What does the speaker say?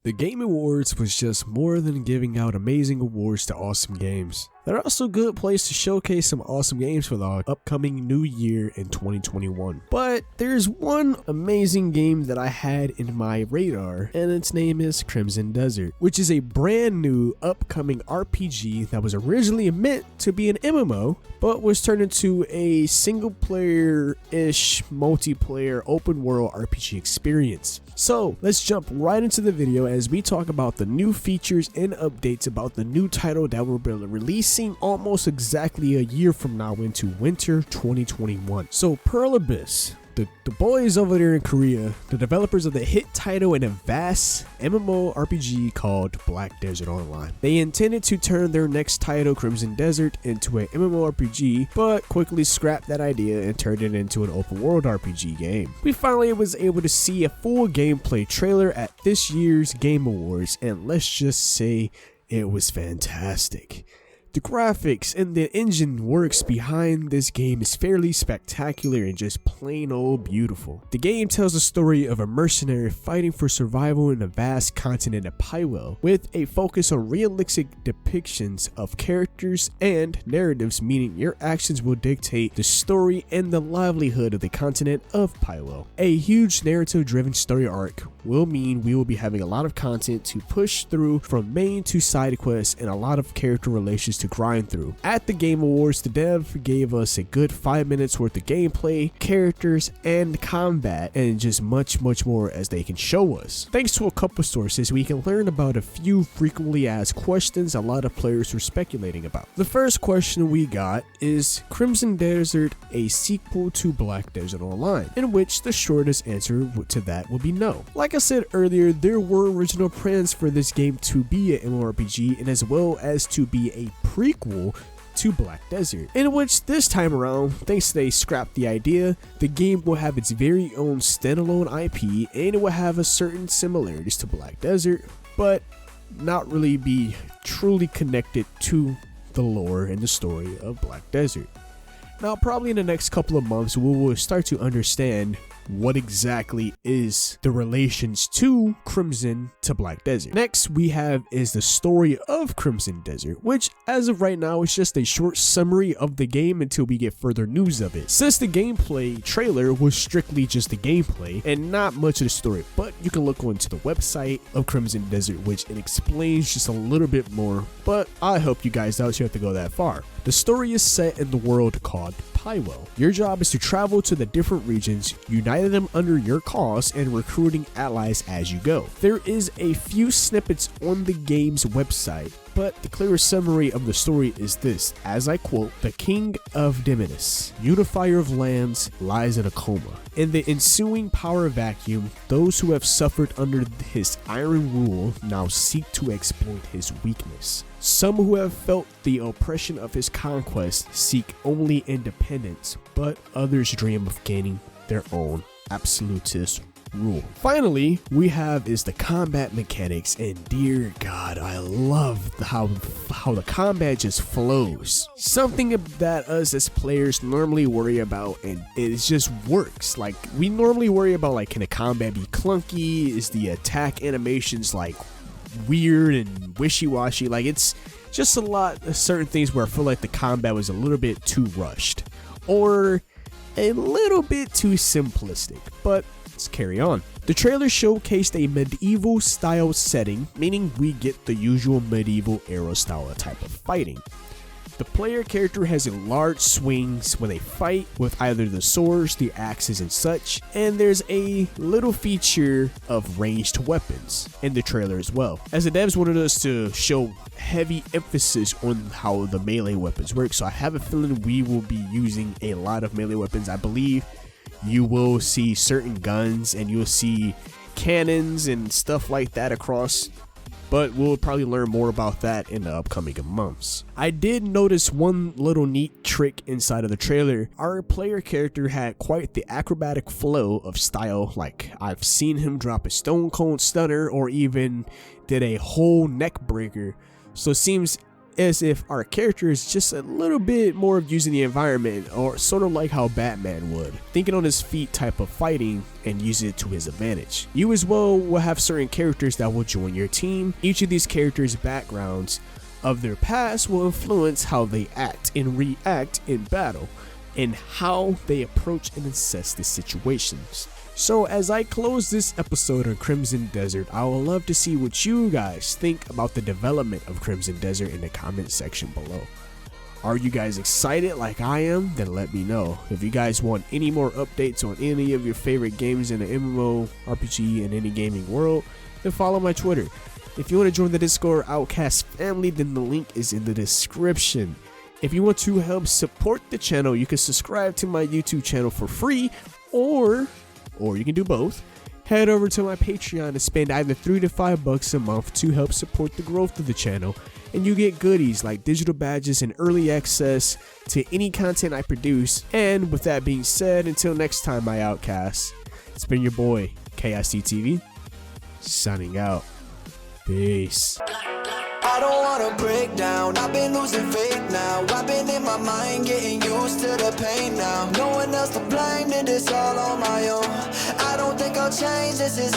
The Game Awards was just more than giving out amazing awards to awesome games. They're also a good place to showcase some awesome games for the upcoming new year in 2021. But there's one amazing game that I had in my radar, and its name is Crimson Desert, which is a brand new upcoming RPG that was originally meant to be an MMO, but was turned into a single player-ish multiplayer open world RPG experience. So let's jump right into the video as we talk about the new features and updates about the new title that will be releasing almost exactly a year from now into winter 2021. So Pearl Abyss, the boys over there in Korea, the developers of the hit title in a vast MMORPG called Black Desert Online. They intended to turn their next title, Crimson Desert, into an MMORPG, but quickly scrapped that idea and turned it into an open world RPG game. We finally was able to see a full gameplay trailer at this year's Game Awards, and let's just say it was fantastic. The graphics and the engine works behind this game is fairly spectacular and just plain old beautiful. The game tells the story of a mercenary fighting for survival in the vast continent of Pywell, with a focus on realistic depictions of characters and narratives, meaning your actions will dictate the story and the livelihood of the continent of Pywell. A huge narrative driven story arc will mean we will be having a lot of content to push through from main to side quests and a lot of character relations to grind through. At the Game Awards, the dev gave us a good 5 minutes worth of gameplay, characters, and combat, and just much more as they can show us. Thanks to a couple sources, we can learn about a few frequently asked questions a lot of players were speculating about. The first question we got is Crimson Desert a sequel to Black Desert Online? In which the shortest answer to that will be no. Like I said earlier, there were original plans for this game to be an MMORPG and as well as to be a prequel to Black Desert, in which this time around, thanks to they scrapped the idea, the game will have its very own standalone IP and it will have a certain similarities to Black Desert, but not really be truly connected to the lore and the story of Black Desert. Now, probably in the next couple of months, we will start to understand what exactly is the relations to Crimson to Black Desert. Next we have is the story of Crimson Desert, which as of right now is just a short summary of the game until we get further news of it. Since the gameplay trailer was strictly just the gameplay and not much of the story, but you can look onto the website of Crimson Desert, which it explains just a little bit more, but I hope you guys don't have to go that far. The story is set in the world called Pywell. Your job is to travel to the different regions, uniting them under your cause, and recruiting allies as you go. There is a few snippets on the game's website, but the clearest summary of the story is this, as I quote, "The King of Demenis, unifier of lands, lies in a coma. In the ensuing power vacuum, those who have suffered under his iron rule now seek to exploit his weakness. Some who have felt the oppression of his conquest seek only independence, but others dream of gaining their own absolutist rule." Finally, we have is the combat mechanics, and dear God, I love how the combat just flows. Something that us as players normally worry about, and it just works. Like, we normally worry about, like, can the combat be clunky? Is the attack animations like weird and wishy-washy? Like, it's just a lot of certain things where I feel like the combat was a little bit too rushed or a little bit too simplistic, but let's carry on. The trailer showcased a medieval style setting, meaning we get the usual medieval era style type of fighting. The player character has a large swings when they fight with either the swords, the axes, and such, and there's a little feature of ranged weapons in the trailer as well, as the devs wanted us to show heavy emphasis on how the melee weapons work. So I have a feeling we will be using a lot of melee weapons. I believe you will see certain guns and you'll see cannons and stuff like that across, but we'll probably learn more about that in the upcoming months. I did notice one little neat trick inside of the trailer. Our player character had quite the acrobatic flow of style. Like, I've seen him drop a stone cold stunner or even did a whole neck breaker. So it seems as if our character is just a little bit more of using the environment, or sort of like how Batman would, thinking on his feet type of fighting and using it to his advantage. You as well will have certain characters that will join your team. Each of these characters' backgrounds of their past will influence how they act and react in battle, and how they approach and assess the situations. So as I close this episode on Crimson Desert, I would love to see what you guys think about the development of Crimson Desert in the comment section below. Are you guys excited like I am? Then let me know. If you guys want any more updates on any of your favorite games in the MMORPG and any gaming world, then follow my Twitter. If you want to join the Discord Outcast family, then the link is in the description. If you want to help support the channel, you can subscribe to my YouTube channel for free, or you can do both. Head over to my Patreon and spend either $3 to $5 a month to help support the growth of the channel, and you get goodies like digital badges and early access to any content I produce. And with that being said, until next time, my Outcasts, it's been your boy KICTV, signing out. Peace. I don't wanna break down, I've been losing faith now. I've been in my mind, getting used to the pain now. No one else to blame, did this all on my own. I don't think I'll change, this is